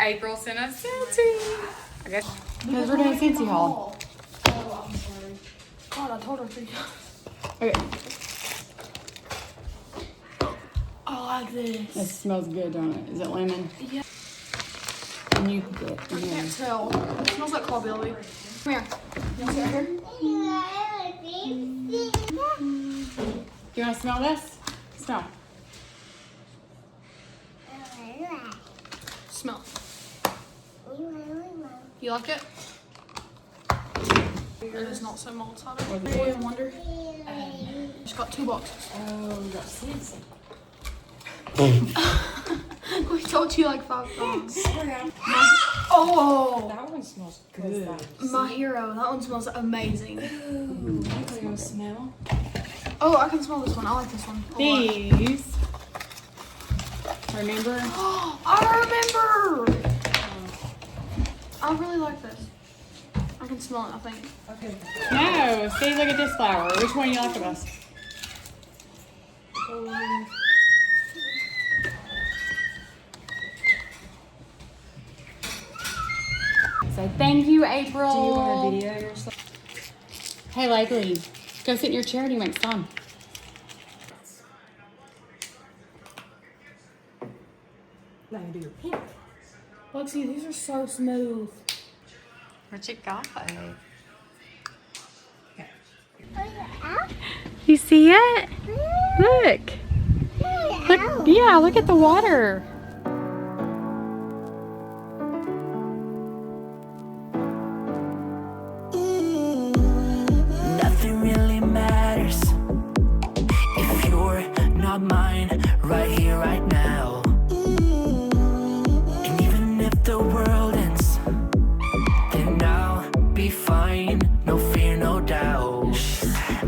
April sent us Scentsy. I guess because we're doing a Scentsy haul. Oh, I'm sorry. God, I told her 3 times. Okay. I like this. It smells good, don't it? Is it lemon? Yeah. And you can get it. I can't tell. It smells like clawbilly. Come here. You want to sit right here? Do you want to smell this? Smell. Smell. You like it? It is not so mild cider. Boy and Wonder. She's got 2 boxes. Oh, you got Scentsy. We told you like 5 times. Oh! That one smells good. My hero. That one smells amazing. Ooh, you want to smell? Oh, I can smell this one. I like this one. These. Remember? I remember! I really like this. I can smell it, I think. Okay. No, see, look at this flower. Which one you like the best? So thank you, April. Do you want to video yourself? Hey, Lakely, go sit in your chair and you make some. Now you do your pink. Lexi, these are so smooth. What you got? Okay. You see it? Look. Look. Yeah, look at the water. Nothing really matters if you're not mine right here, right now. And even if the world ends, then I'll be fine. No fear, no doubt.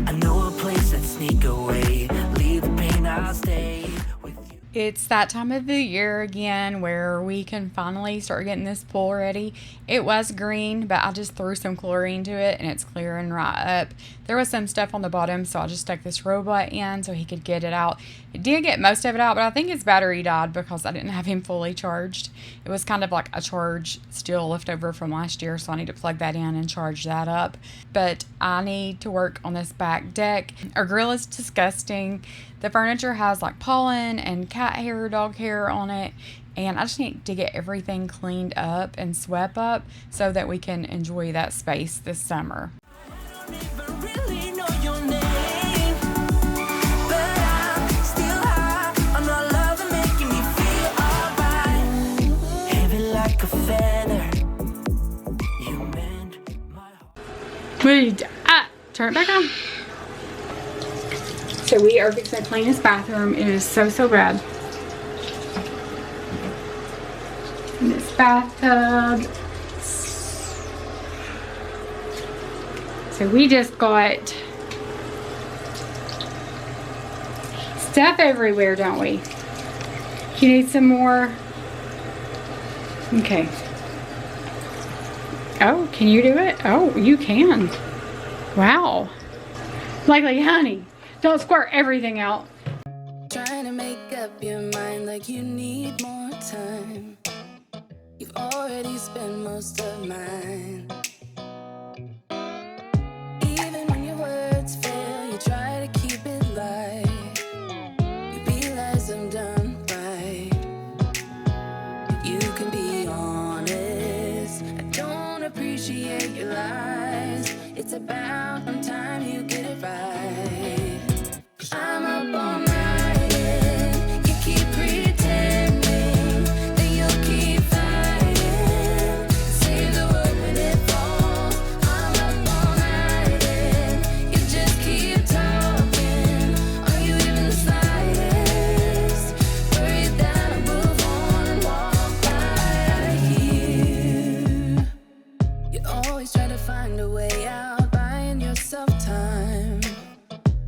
I know a place that sneak away. Leave the pain, I'll stay with you. It's that time of the year again where we can finally start getting this pool ready. It was green, but I just threw some chlorine to it and it's clearing right up. There was some stuff on the bottom, so I just stuck this robot in so he could get it out. It did get most of it out, but I think his battery died because I didn't have him fully charged. It was kind of like a charge still left over from last year, so I need to plug that in and charge that up. But I need to work on this back deck. Our grill is disgusting. The furniture has like pollen and cat hair, dog hair on it. And I just need to get everything cleaned up and swept up so that we can enjoy that space this summer. I don't even really know your name, but I'm still high on all love and making me feel alright. Heavy like a feather, you mend my heart. Wait, turn it back on. So we are fixing to clean this bathroom. It is so bad. And this bathtub. So we just got stuff everywhere, don't we? You need some more? Okay. Oh, can you do it? Oh, you can. Wow. Likely, honey, don't squirt everything out. Trying to make up your mind like you need more time. You've already spent most of mine. Even when your words fail, you try to keep it light. You realize I'm done right. You can be honest. I don't appreciate your lies. It's about time you get it right. 'Cause I'm up all night and you keep pretending that you'll keep fighting. Save the world when it falls. I'm up all night and you just keep talking. Are you even the slightest worried that I'll move on and walk by you? You always try to find a way out, buying yourself time.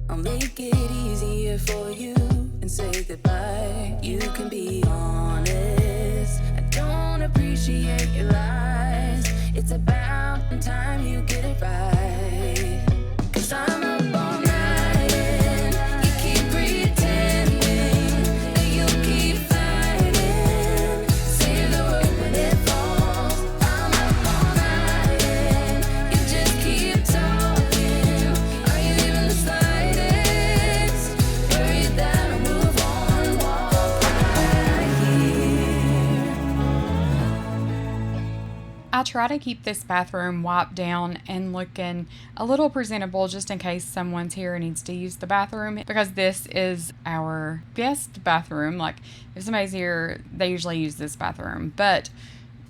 I'll make it easier for you and say goodbye. You can be honest. I don't appreciate your lies. It's about time you get it right. 'Cause I'm up all night and you keep pretending that you'll keep fighting. Save the world when it I try to keep this bathroom wiped down and looking a little presentable just in case someone's here and needs to use the bathroom, because this is our guest bathroom. Like, if somebody's here, they usually use this bathroom, but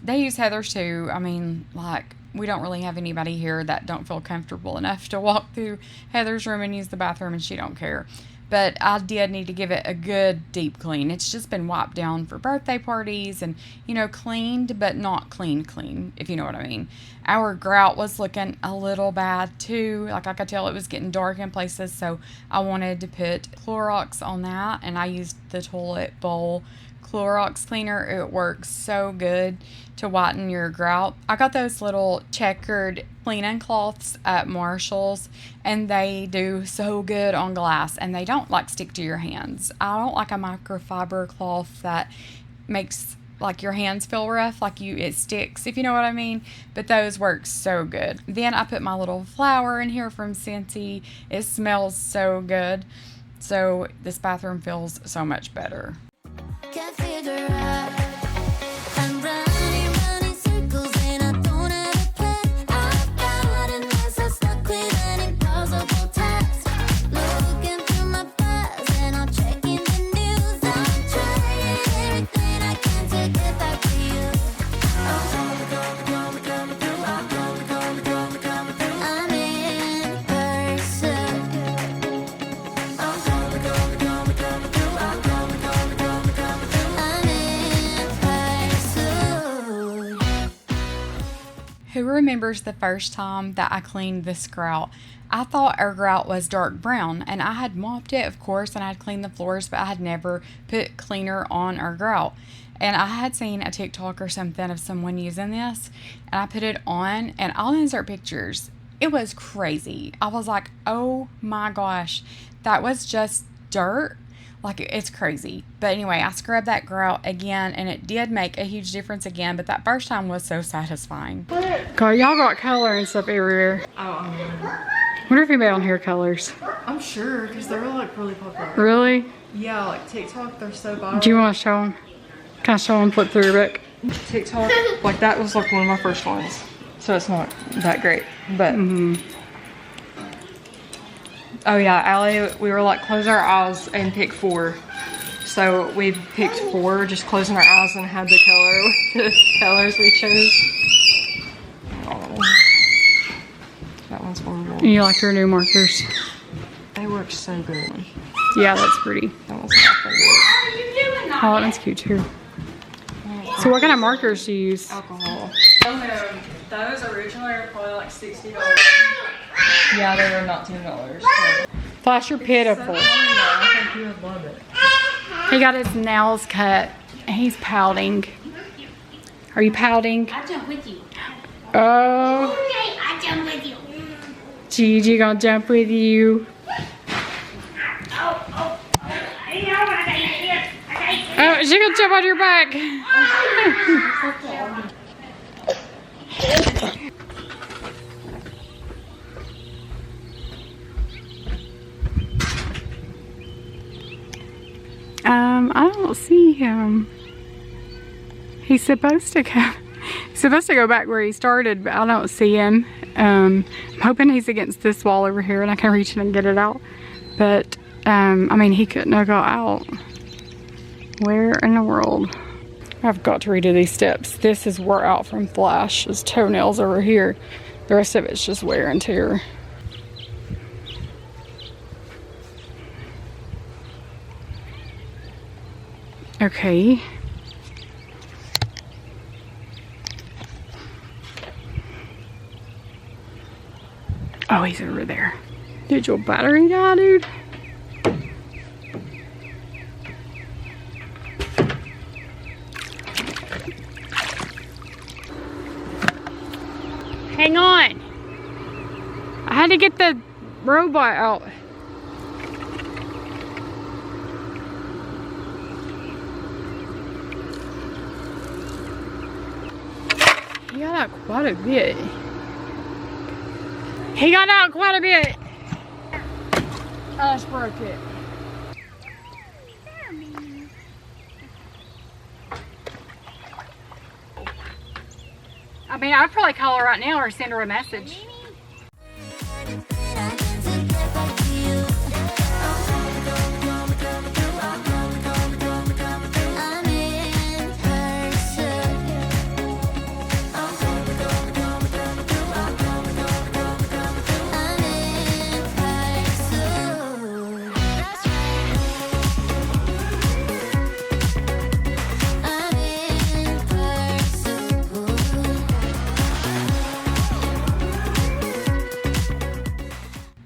they use Heather's too. I mean, like, we don't really have anybody here that don't feel comfortable enough to walk through Heather's room and use the bathroom, and she don't care. But I did need to give it a good deep clean. It's just been wiped down for birthday parties and, you know, cleaned, but not clean, if you know what I mean. Our grout was looking a little bad too. Like, I could tell it was getting dark in places, so I wanted to put Clorox on that, and I used the toilet bowl Clorox cleaner. It works so good to whiten your grout. I got those little checkered cleaning cloths at Marshall's, and they do so good on glass, and they don't like stick to your hands. I don't like a microfiber cloth that makes like your hands feel rough, like it sticks, if you know what I mean. But those work so good. Then I put my little flower in here from Scentsy. It smells so good. So this bathroom feels so much better. Can't figure out. I'm running circles and I don't have a plan. I've got a mess, I'm stuck with an impossible task. Looking through my files and I'm checking the news. I'm trying everything I can to get back to you. I'm in person. Who remembers the first time that I cleaned this grout? I thought our grout was dark brown, and I had mopped it, of course, and I'd cleaned the floors, but I had never put cleaner on our grout. And I had seen a TikTok or something of someone using this, and I put it on, and I'll insert pictures. It was crazy. I was like, oh my gosh, that was just dirt. Like, it's crazy. But anyway, I scrubbed that grout again, and it did make a huge difference again, but that first time was so satisfying. God, y'all got color and stuff everywhere. Oh, Wonder if anybody on hair colors. I'm sure, because they're like really popular. Really? Yeah, like TikTok, they're so viral. Do you want to show them? Can I show them flip through your book? TikTok, like that was like one of my first ones. So it's not that great, but. Oh yeah, Allie, we were like close our eyes and pick 4. So we picked 4, just closing our eyes and had the color with the colors we chose. Oh, that one's horrible. You like your new markers? They work so good. Yeah, that's pretty. That one's my favorite. Oh, that's cute too. So what kind of markers do you use? Alcohol. Oh no, those originally were probably like $60. Yeah, they were not $10. So. Flash, you're pitiful. I think you would love it. He got his nails cut and he's pouting. Are you pouting? I'll jump with you. Oh, Okay, I'll jump with you. Gigi gonna jump with you. Oh, she gonna jump on your back. I don't see him. He's supposed to go back where he started, but I don't see him. I'm hoping he's against this wall over here and I can reach in and get it out. But, I mean, he couldn't have got out. Where in the world? I've got to redo these steps. This is wore out from Flash. His toenails over here. The rest of it's just wear and tear. Okay. Oh, he's over there. Did your battery die, dude? Hang on. I had to get the robot out. He got out quite a bit. He got out quite a bit. I just broke it. I mean, I'd probably call her right now or send her a message.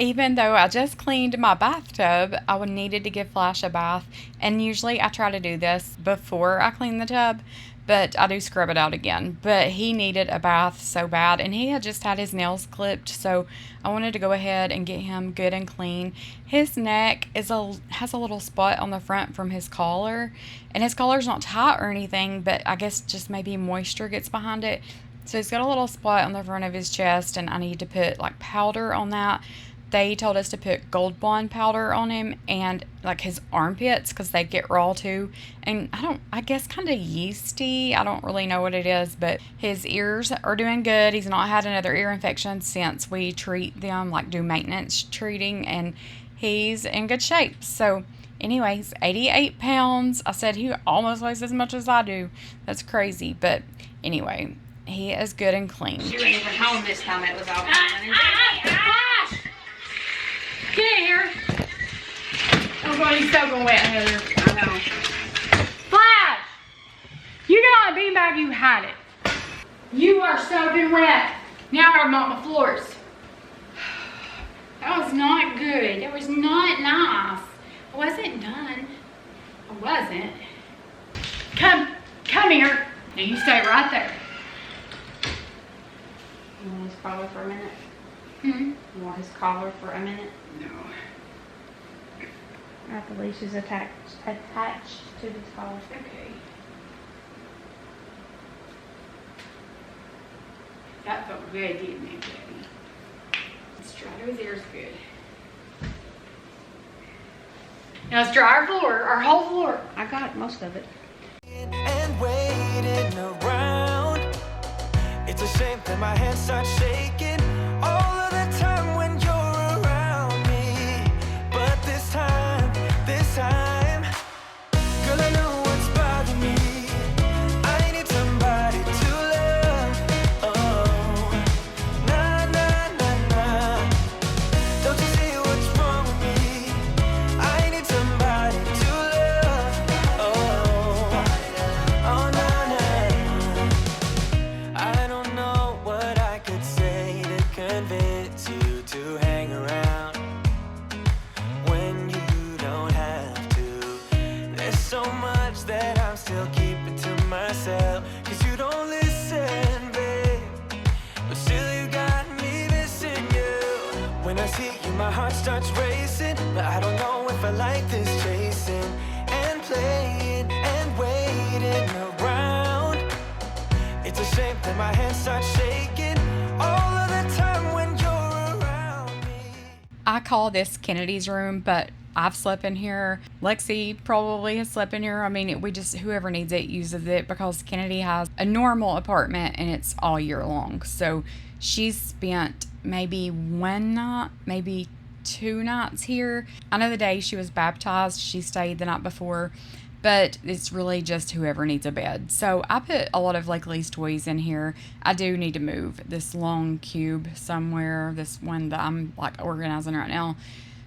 Even though I just cleaned my bathtub, I would needed to give Flash a bath, and usually I try to do this before I clean the tub, but I do scrub it out again. But he needed a bath so bad, and he had just had his nails clipped, so I wanted to go ahead and get him good and clean. His neck has a little spot on the front from his collar, and his collar's not tight or anything, but I guess just maybe moisture gets behind it. So he's got a little spot on the front of his chest, and I need to put like powder on that. They told us to put Gold Bond powder on him and like his armpits because they get raw too. And I guess kind of yeasty. I don't really know what it is, but his ears are doing good. He's not had another ear infection since we treat them, like do maintenance treating, and he's in good shape. So anyways, 88 pounds. I said he almost weighs as much as I do. That's crazy. But anyway, he is good and clean. She wasn't even home this time. It was all Get in here. Oh God, he's soaking wet, Heather. I know. Flash! You get on the beanbag, you had it. You are soaking wet. Now I gotta mop my floors. That was not good. That was not nice. I wasn't done. I wasn't. Come here. Now you stay right there. You want his collar for a minute? Hmm? You want his collar for a minute? No. The leash is attached to his collar. Okay. That felt good, didn't it, baby? Let's dry those ears good. Now let's dry our floor, our whole floor. I got most of it. And waiting around. It's a shame that my hands start shaking all of the time when you're around me. But this time, girl, I know what's bothering me. I need somebody to love. Oh, nah, nah, nah, nah. Don't you see what's wrong with me? I need somebody to love. Oh, oh, nah, nah. I don't know what I could say to convince you to hang around when you don't have to. There's so much that I'm still keeping to myself, 'cause you don't listen, babe. But still you got me missing you. When I see you, my heart starts racing, but I don't know if I like this chasing and playing and waiting around. It's a shame that my hands start shaking all of the time when you're around me. I call this Kennedy's room, but I've slept in here. Lexi probably has slept in here. I mean, whoever needs it uses it, because Kennedy has a normal apartment and it's all year long. So she's spent maybe one night, maybe 2 nights here. I know the day she was baptized, she stayed the night before, but it's really just whoever needs a bed. So I put a lot of Leslie's toys in here. I do need to move this long cube somewhere, this one that I'm like organizing right now,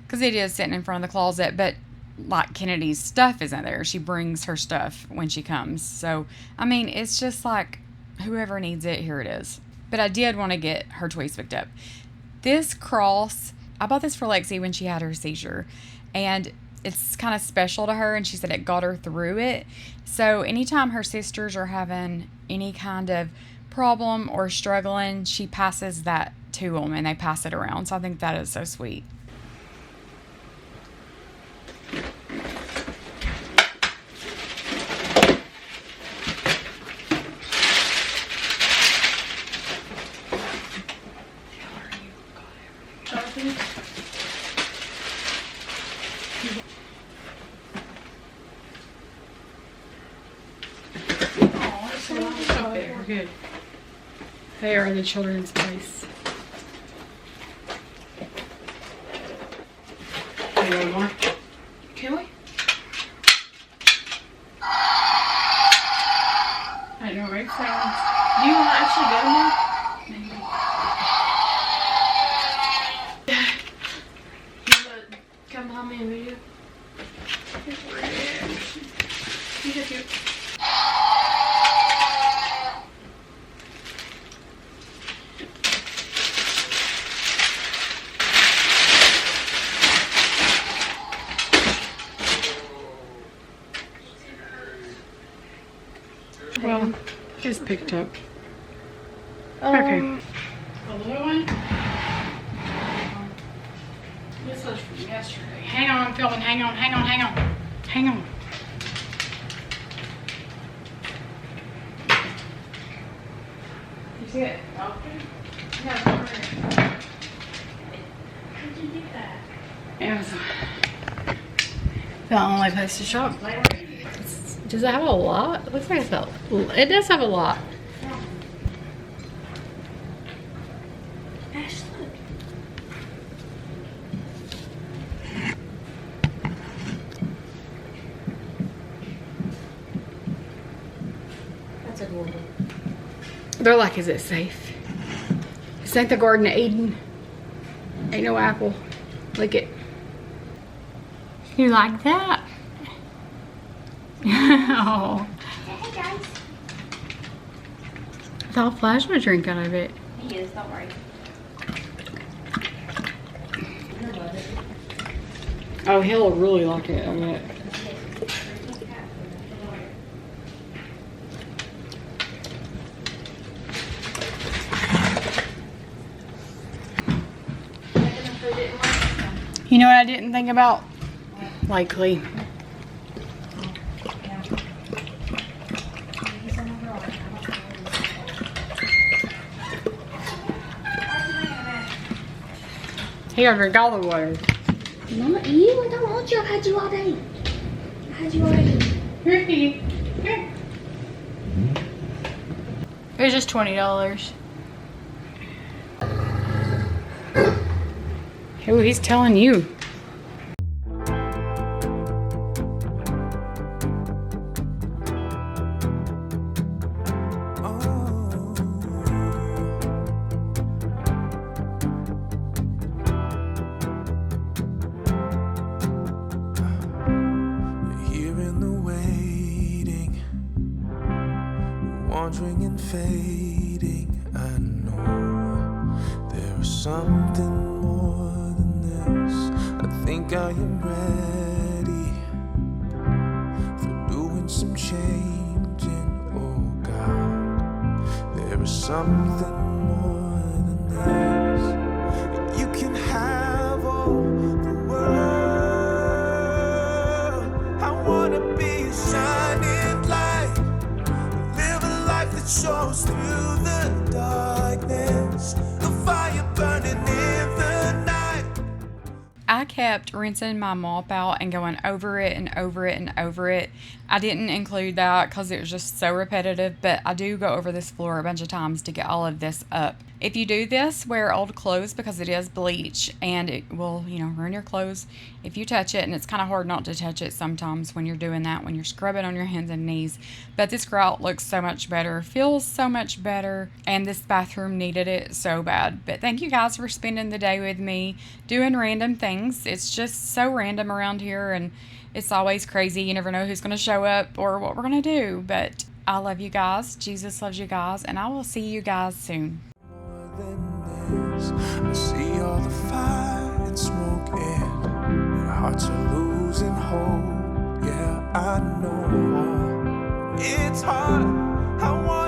because it is sitting in front of the closet, but like Kennedy's stuff isn't there. She brings her stuff when she comes. So, I mean, it's just like whoever needs it, here it is. But I did want to get her toys picked up. This cross, I bought this for Lexi when she had her seizure, and it's kind of special to her, and she said it got her through it. So anytime her sisters are having any kind of problem or struggling, she passes that to them and they pass it around. So I think that is so sweet. Good. They are the children's place. You want more? Can we? I don't know, make sounds. Do you want to actually go more? Come behind me and video. He's so cute. Well, it's picked up. Okay. The little one? This was from yesterday. Hang on, I'm filming. Hang on. Hang on. You see it? Doctor? Yeah, it's over here. How'd you get that? Amazon. The only place to shop. Does it have a lot? It looks like it's it does have a lot. Ash, look. That's adorable. They're like, is it safe? This ain't the Garden of Eden. Ain't no apple. Lick it. You like that? Oh. Hey guys. It's all plasma drink out of it. He is, don't worry. Oh, he'll really like it, I bet. You know what I didn't think about? Likely. He gotta drink all the water. Mama, you, I don't want you. I've had you all day. I had you all day. Here, Kitty. Here. It was just $20. Who he's telling you? Wandering and fading, I know there is something more than this. I think I am ready for doing some changing. Oh God, there is something more than this. You can have all the world. I wanna be a shining light, that shows through the darkness, a fire burning in the night. I kept rinsing my mop out and going over it and over it and over it. I didn't include that because it was just so repetitive, but I do go over this floor a bunch of times to get all of this up. If you do this, wear old clothes because it is bleach and it will, ruin your clothes if you touch it. And it's kind of hard not to touch it sometimes when you're doing that, when you're scrubbing on your hands and knees. But this grout looks so much better, feels so much better, and this bathroom needed it so bad. But thank you guys for spending the day with me doing random things. It's just so random around here and it's always crazy. You never know who's going to show up or what we're going to do. But I love you guys. Jesus loves you guys. And I will see you guys soon. I see all the fire and smoke and your hearts are losing hope. Yeah, I know it's hard. I want